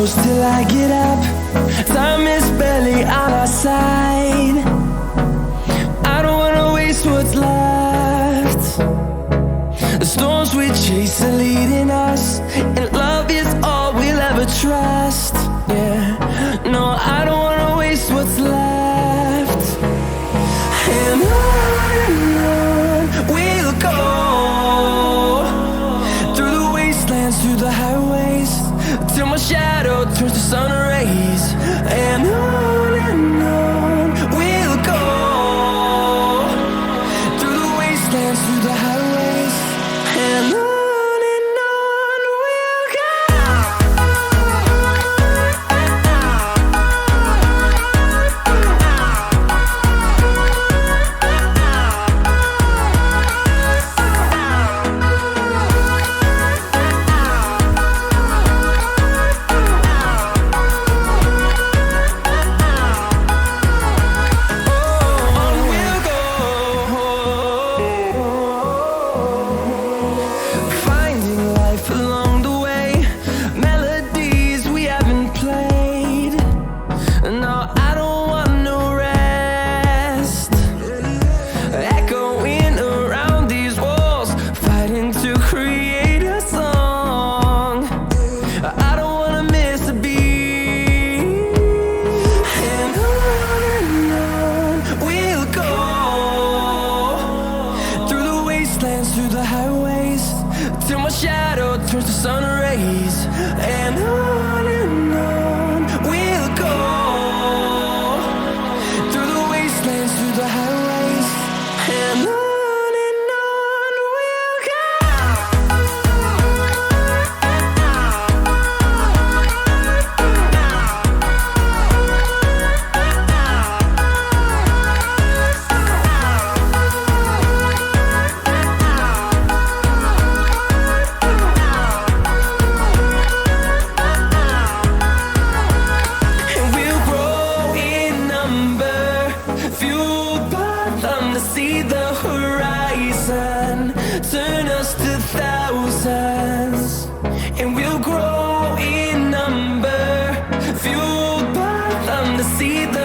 close till I get up. Time is barely on our side. I don't wanna waste what's left. The storms we chase are leading us, and love is all we'll ever trust. Yeah, no, I don't wanna waste what's left. And on we'll go, through the wastelands, through the highways, till my shadow turns to sun rays. And on we'll go, through the wastelands, through the highways, and on we'll go. Through the highways, till my shadow turns to sun rays. And on we'll go, through the wastelands, through the highways, and on we'll go. See the horizon, turn us to thousands, and we'll grow in number, fueled by them to see the